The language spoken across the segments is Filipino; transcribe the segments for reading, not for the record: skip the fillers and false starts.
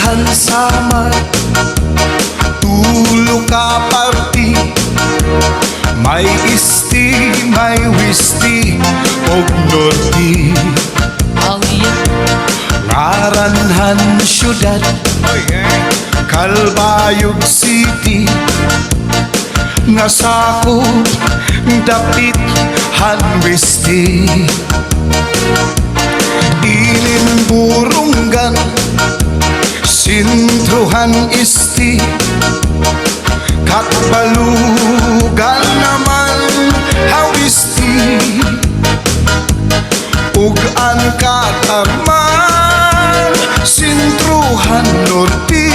Islahan Samar, Tulo ka party, may isti, may wisti, og norti. Ngaranhan syudad, Kalbayog City, nga sakop dapit hanwisti. Ilinburunggan, sintruhan isti, katbalugan naman hawisti. Ug ang kataman, sintruhan norti,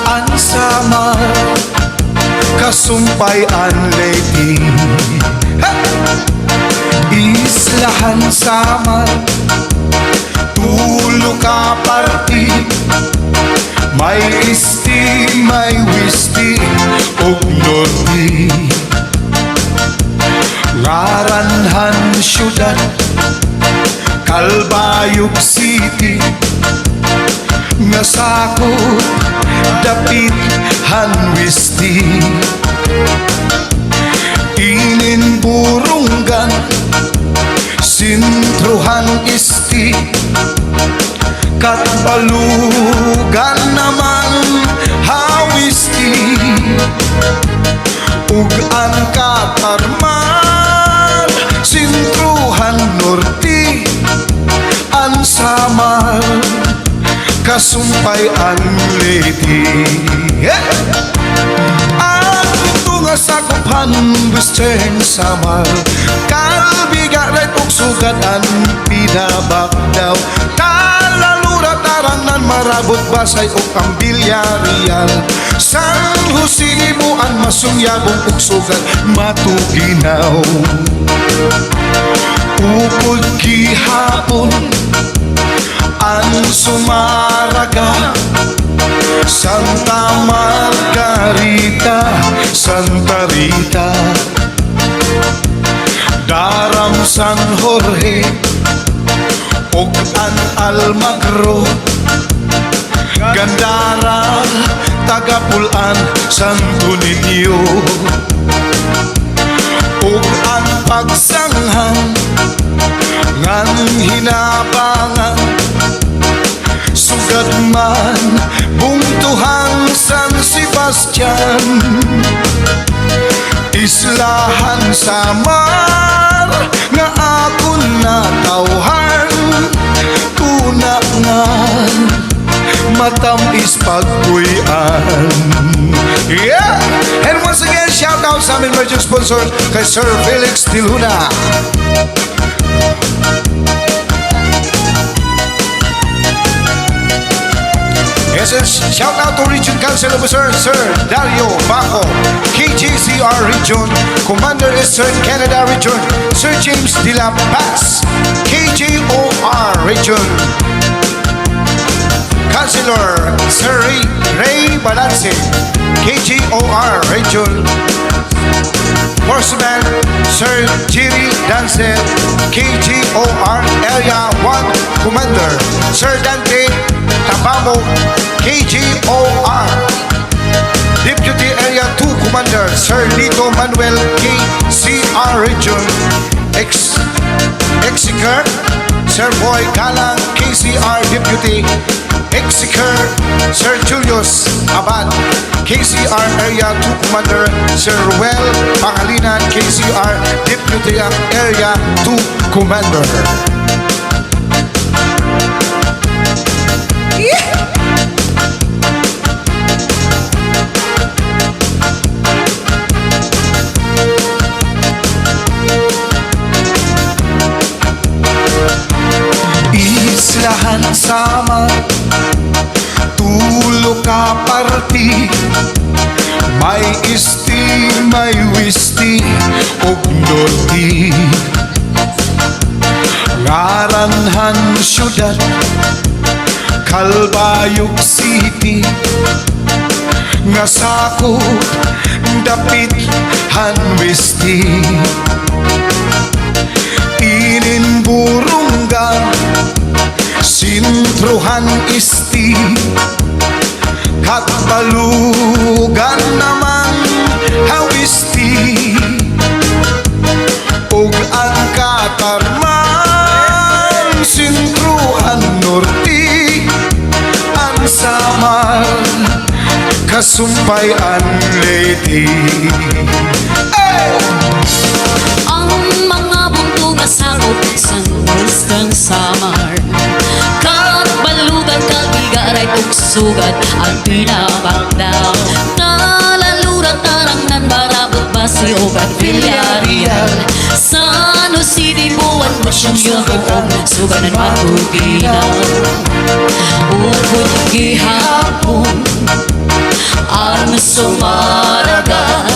ang Samar, kasumpay ang lady. Islahan Samar, tulo ka party, may isti, may wisti, og norti. Ngaranhan syudad, Kalbayog City, nga sakop dapit hanwisti. Ininburunggan, sintruhan isti, katbalugan naman hawisti. Ug ang katarman, sintruhan norti, ang Samar, kasumpay ang lady. Ang tunga sakuphan Western Samar, kalbigaret ug sugadan pinabakdaw. Talalura tarangan marabot basay ug Cambilya Real. San Jose limuan masunyabong ug sugat matuginaw. Upod gihapon ang Sumaraga, Santa Margarita, Santa Rita, Daram San Jorge, ug ang Almagro, Gandara, Tagapulan, Santo Niño. Ug ang pagsanghan ngan hinabangan, sugad man bungtuhang San Sebastian. Islahan Samar, nga akon natawhan, tuna nga matamis pagpuyan. Yeah! And once again, shout out sa aming merchant sponsor kay Sir Felix Tiluna. Yes, shout out to Region Council Officer Sir Dario Baco, KJCR Region, Commander Eastern Canada Region, Sir James de la Paz, KJOR Region, Councilor Sir Ray Balance, KJOR Region, Horseman Sir Jerry Dancel, KJOR Area 1 Commander, Sir Dante Tabamo, KJOR, Deputy Area 2 Commander Sir Lito Manuel, KCR Region, Executor Sir Boy Galang, KCR Deputy, Executor Sir Julius Abad, KCR Area 2 Commander Sir Ruel Pangalinan, KCR Deputy Area 2 Commander. Islahan Samar, tulo ka party, may isti, may wisti, og norti. Ngaranhan syudad, Kalbayog City, nga sakop dapit hanwisti. Ininburunggan, sintruhan isti, at balugan naman hawisti ug ang Katarman Sintruan Norte ang Samar Kasumpayan Leyte. Ang mga bundok nga sakop sa Western Samar Balugan kagigaray tugsugan ang pinabagdaw Talaluran tarangnan barabot basi o Villarreal San Jose di buwan mo siyang yakoong suganan matuginaw Upod gihapon ang Sumaraga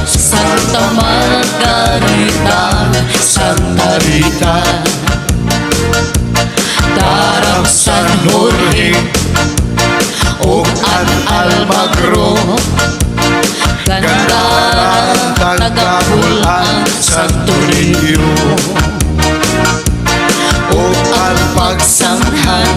Santa Margarita, Santa Rita Darang San Jorge o ang Almagro Gandaran, Tagapulang, Santo Niño o ang pagsanghan